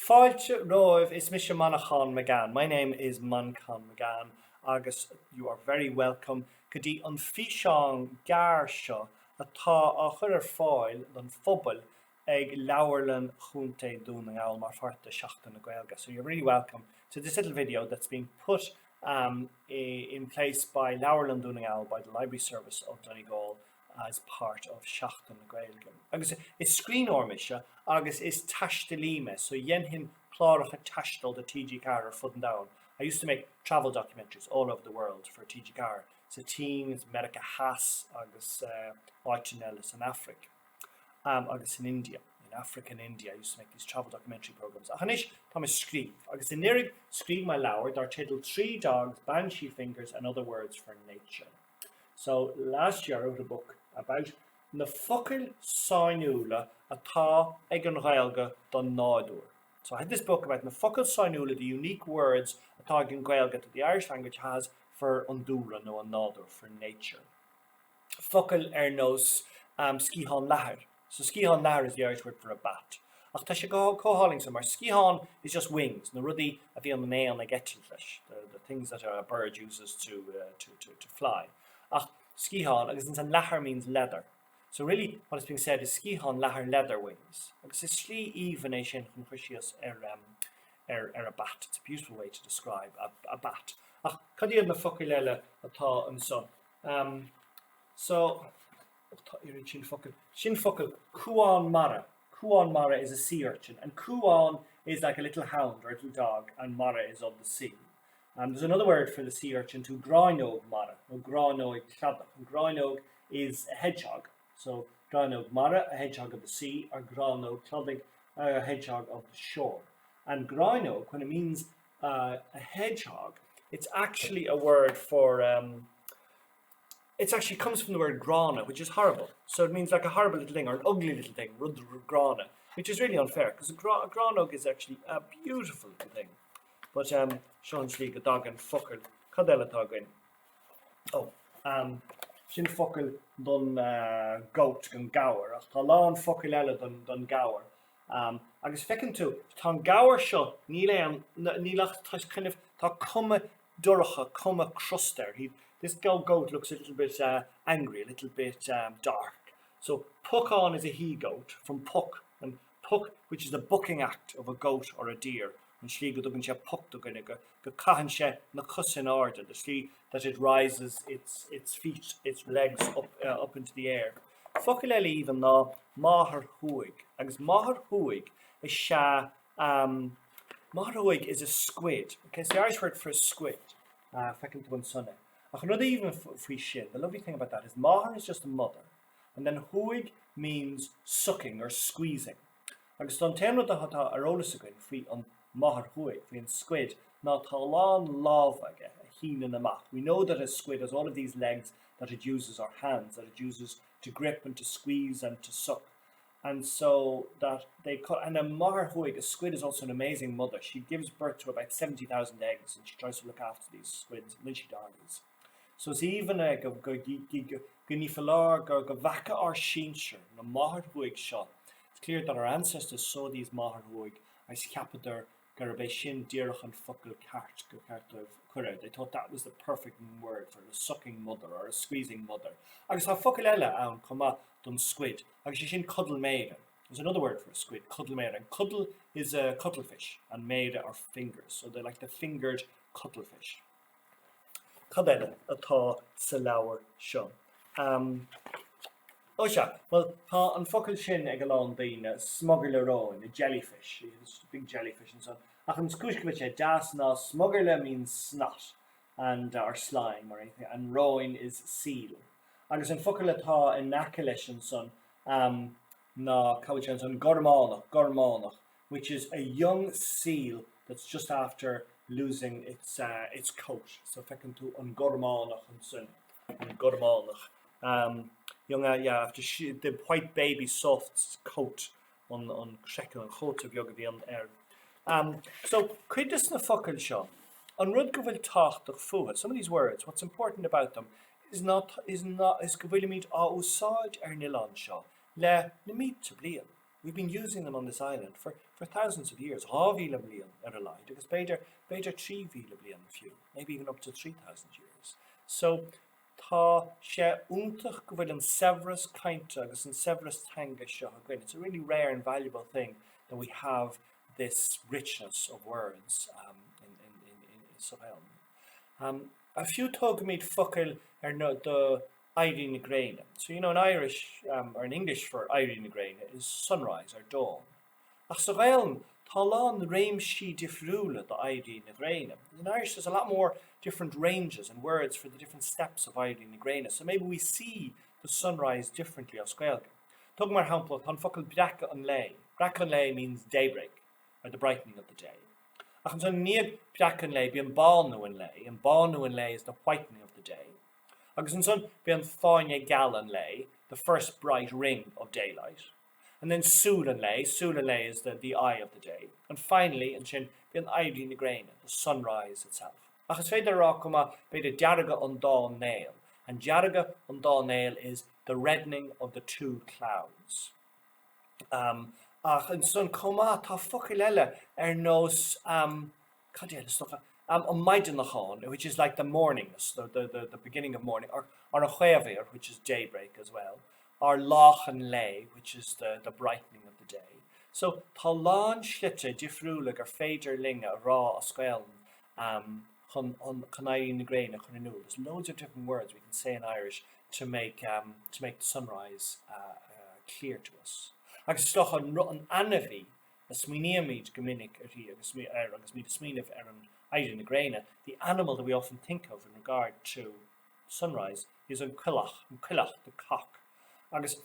Fáilte roimh is Manchan Magan Magan. My name is Manchan Magan. Agus, you are very welcome. Gadi an fiseán gar seo atá a chur fáil don phobal ag leabharlann chunta dúna ngáil mar farta Seachtain na Gaeilge. So you're really welcome to this little video that's being put in place by leabharlann dúna ngáil by the Library Service of Donegal as part of Seachtain na Gaeilge. Agus is scríbhneoir agus is taistealaí, so yen clár taistal the TG4 fudden down. I used to make travel documentaries all over the world for TG4. So teams, America has, agus Ellis in Africa, agus in India. In Africa and India, I used to make these travel documentary programs. Hanis, Thomas scríb. Agus in Nirig, scríb my leabhar, dar titled 3 Dogs, Banshee Fingers and Other Words for Nature. So last year I wrote a book about na focail sainiúla atá ag an Gaeilge don nádúr. So I had this book about na focail sainiúla, the unique words atá ag an Gaeilge that the Irish language has for an dúra no an nádúr, for nature. Focail nos scíbhneoir leabhar. So scíbhneoir leabhar is the Irish word for a bat. Ach tá sé cóáling somewhere. Scíbhneoir is just wings. Na rudí a bhí an nail na gettil leis, the things that a bird uses to fly. Ach scíbhneoir agus an leabhar means leather. So really what is being said is scíbhneoir leabhar leather wings. Agus is slí even é sin chun chuisios a bat. It's a beautiful way to describe a bat. Ach cadíad na focail eile atá an son. So sin focail cuán mara. Cuán mara is a sea urchin, and cuán is like a little hound or a little dog, and mara is of the sea. There's another word for the sea urchin too, gráinóg mara, or gráinóg cladach. And gráinóg is a hedgehog. So gráinóg mara, a hedgehog of the sea, or gráinóg cladach, a hedgehog of the shore. And gráinóg, when it means a hedgehog, it's actually a word for it actually comes from the word grana, which is horrible. So it means like a horrible little thing or an ugly little thing, grana, which is really unfair because a gráinóg is actually a beautiful little thing. But Sean Slí go dog and focail cadéile tágain. Sin focail don goat gan gabhar, ach tá lán focail eile don gabhar. Agus fecinn tú, tá gabhar seo nílach kind of tá cuma duracha, cuma cruster. This goat looks a little bit angry, a little bit dark. So puck-on is a he-goat from puck, and puck, which is the bucking act of a goat or a deer. And slí go dtugann sé puck dtugann go caitheann sé na cos in order, the slí that it rises its feet, its legs up into the air. Focail eile even ná máthair thuaig. Agus máthair thuaig is se máthair thuaig is a squid. Okay, it's the Irish word for a squid. Fecinn tú an sunna. Ach another even free shit. The lovely thing about that is máthair is just a mother, and then thuaig means sucking or squeezing. Agus don téanú atá arólas again free on máthair thuaig, free on squid. Ná tá lán lámh aige a hín in amach. We know that a squid has all of these legs that it uses, or hands that it uses to grip and to squeeze and to suck. And so that they cut, and a máthair thuaig, a squid is also an amazing mother. She gives birth to about 70,000 eggs, and she tries to look after these squids, and then she dies. So it's even go nífalár go bhacha ar sínsir na máthair thuaig seo. It's clear that our ancestors saw these máthair thuaig as ceapadar gur bé sin díreach an focail ceart go ceart of cuire. They thought that was the perfect word for a sucking mother or a squeezing mother. Agus tá focail eile ann cuma don squid. Agus sin cuddle maiden. There's another word for a squid, cuddle maiden. Cuddle is a cuttlefish, and maida are fingers. So they're like the fingered cuttlefish. Cadéile atá sa leabhar seo. Well, tá an focail sin ag lán daoine smuggler róin, a jellyfish, it's a big jellyfish and so on. Ach an scuiscimid sé das ná smuggler means snot and or slime or anything, and róin is seal. Agus an focail atá in naca leis an son ná cabhaid sé an son gormánach, which is a young seal that's just after losing its coat. So fecinn tú an gormánach an son, an gormánach. Young after the white baby soft coat on shekel and coat of yoga beyond air. So cuidas na focail seo an rud go bhfuil tácht fuha. Some of these words, what's important about them is go bhfuil míid á úsáid ar nilán seo le na míid sa bliain. We've been using them on this island for thousands of years. Hávíle bliain leid, agus beidir trívíle bliain few, maybe even up to 3,000 years. So tá sé úntach go bhfuil an severus caint agus an severus tanga seo again. It's a really rare and valuable thing that we have this richness of words in Sahel. A few tógamid focail no the Éirí na Gréine. So in Irish or in English for Éirí na Gréine is sunrise or dawn. Ach so Gaeilge tá lán réimsí difriúla the Éirí na Gréine. In Irish there's a lot more different ranges and words for the different steps of Éirí na Gréine. So maybe we see the sunrise differently as Gaeilge. Tug mar hampla tan focail braca an lei. Braca an lei means daybreak or the brightening of the day. Ach an son níag braca an lei bí an bánu an lei. An bánu an lei is the whitening of the day. Agus an son bí an fáine gal an lei, the first bright ring of daylight. And then súl an lei is the eye of the day. And finally, an sin bí an Éirí na Gréine, the sunrise itself. Agus féidir rá cuma beidir dearga an dá nail. And dearga an dá nail is the reddening of the two clouds. Ach an son cuma tá focail eile nos on Maidanachon, which is like the morningness, the beginning of morning, or a chuavir, which is daybreak as well, or lach and lay, which is the brightening of the day. So tá lán slitte difriúla gur féidir linga rá a scail chun Éirí na Gréine chun inú. There's loads of different words we can say in Irish to make the sunrise clear to us. Agus stoch an anaví a smíniamid gomininic agus mí smíanamh an Éirí na Gréine, the animal that we often think of in regard to sunrise is an cuilach, the cock. Agus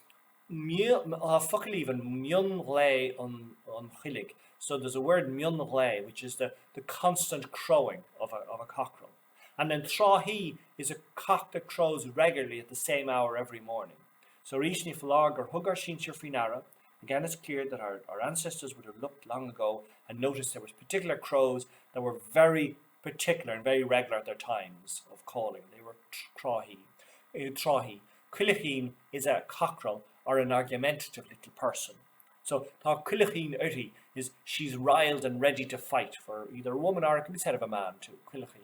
focail even mion lei on chilig. So there's a word mion lei, which is the constant crowing of a cockerel. And then trahi is a cock that crows regularly at the same hour every morning. So Rishni Falarg or Hugar Shinchir Finara. Again, it's clear that our ancestors would have looked long ago and noticed there was particular crows that were very particular and very regular at their times of calling. They were trahi. Cuilachín is a cockerel or an argumentative little person. So tá cuilachín uirthi is she's riled and ready to fight for either a woman or it can be said of a man too. Cuilachín.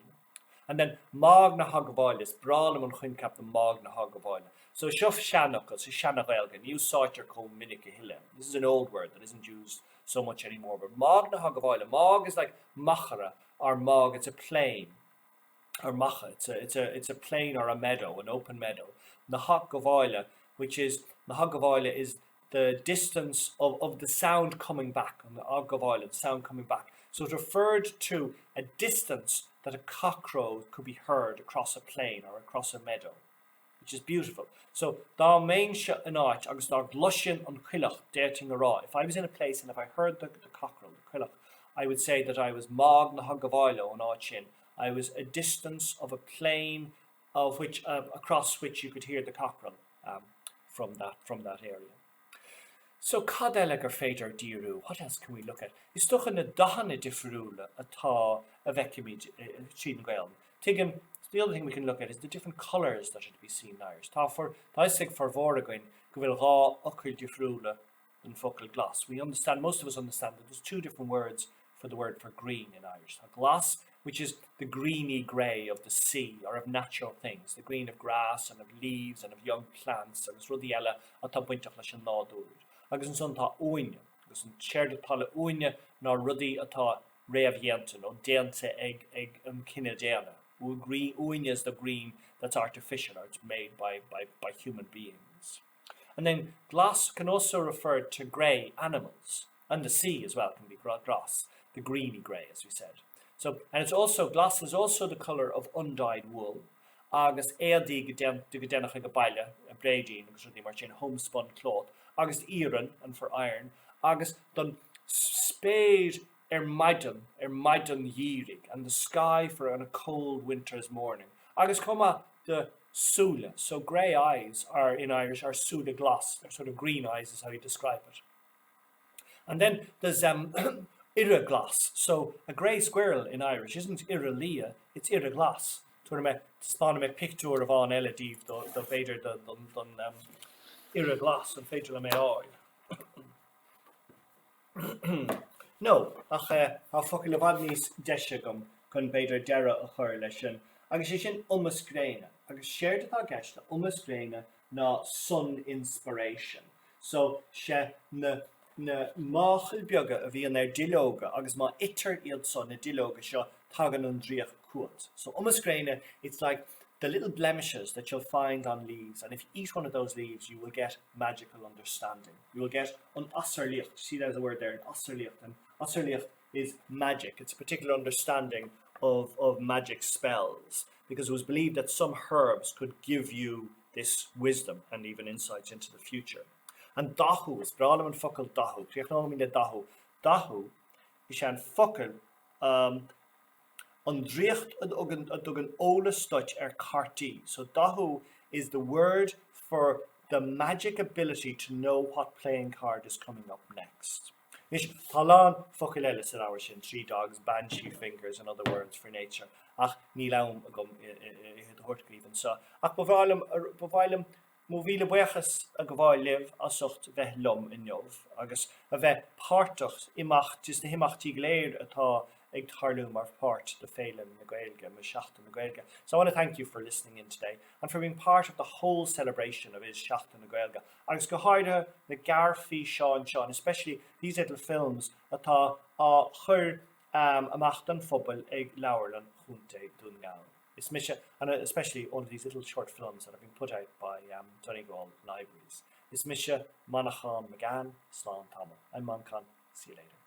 And then mag na hagabáil is bralam an chuincap the mag na hagabáil. So shuf shanachas, so shanachel, you sought your co minik hille. This is an old word that isn't used so much anymore. But mag na hagavoila. Mag is like machara or mag. It's a plain or macha. It's a plain or a meadow, an open meadow. The hagavoila, which is the hagavoila, is the distance of the sound coming back. On the hagavoila, the sound coming back. So it referred to a distance that a cockcrow could be heard across a plain or across a meadow, which is beautiful. So dá main se an áit agus dá glushin an cuilach déirting a rá. If I was in a place and if I heard the cockerel, the cuilach, I would say that I was mag na hagavailo an áit sin. I was a distance of a plain of which across which you could hear the cockerel from that area. So cadéile gur féidir díú, what else can we look at? Is toch in a dahanna difriúla atá a bheicimid sin Gaeilge. Tigim, the other thing we can look at is the different colours that should be seen in Irish. Tá for voragain go bhfuil rá ocail difriúla and focail glass. Most of us understand that there's two different words for the word for green in Irish. Glass, which is the greeny grey of the sea or of natural things, the green of grass and of leaves and of young plants, agus rudí eile atá buintach leis an nádúr. Agus an son tá uine, agus an séirde tala uine ná rudí atá réamhhéanta nó déanta ag an cinenne déana. Uine is the green that's artificial or it's made by human beings. And then glass can also refer to grey animals, and the sea as well can be grass, the greeny grey as we said. So, and glass is also the colour of undyed wool. Agus éadí go baile a breidín agus rudí mar sin homespun cloth. Agus iron and for iron. Agus don spade maidan dhírig and the sky for a cold winter's morning. Agus cuma the sula. So grey eyes are in Irish are sula glass. They're sort of green eyes is how you describe it. And then there's ira glass. So a grey squirrel in Irish isn't ira lia, it's ira glass. Span me picture of an eladív the féidir the ira glass and féidir le mé áil. No, ach a focail bhadníos deise gom chun beidir deire a chur lei sin. Agus sé sin umascréine, agus séir atá gceiste umascréine ná sun inspiration. So sé na máchail beaga a bhíon ar dilóga agus má itar iad son na dilóga seo tagan an dríoch cuat. So umascréine, it's like the little blemishes that you'll find on leaves, and if you eat one of those leaves, you will get magical understanding. You will get an asarlicht. See, there's a word there, an asarlicht. And asarlicht is magic. It's a particular understanding of magic spells, because it was believed that some herbs could give you this wisdom and even insights into the future. And dahu is brálam an focail dahu. Críoch le dahu. Dahu is an focail an dríocht a dugan óla stoit cartí. So dahu is the word for the magic ability to know what playing card is coming up next. Nis talán focail eile sa leabhar sin, three dogs, banshee fingers, and other words for nature. Ach ní leam agam I thuirtgríomhan sa. Ach bhbhailm mó bhíle buchas a go bhfáil libh a sucht bheith lom in neomh, agus a bheith páirteach imacht, just na himachtaí léir atá ag tarlú mar páirt de féilim na Gaeilge, me Seachtain na Gaeilge. So I want to thank you for listening in today and for being part of the whole celebration of his Seachtain na Gaeilge. Agus go háide na garfií Sean, especially these little films atá a chur amach an phobal ag leabharlan chunta dún gáil. It's mission, and especially all of these little short films that have been put out by Donegal libraries. It's Manchan Magan, Slán Tamil. I'm Manchan. See you later.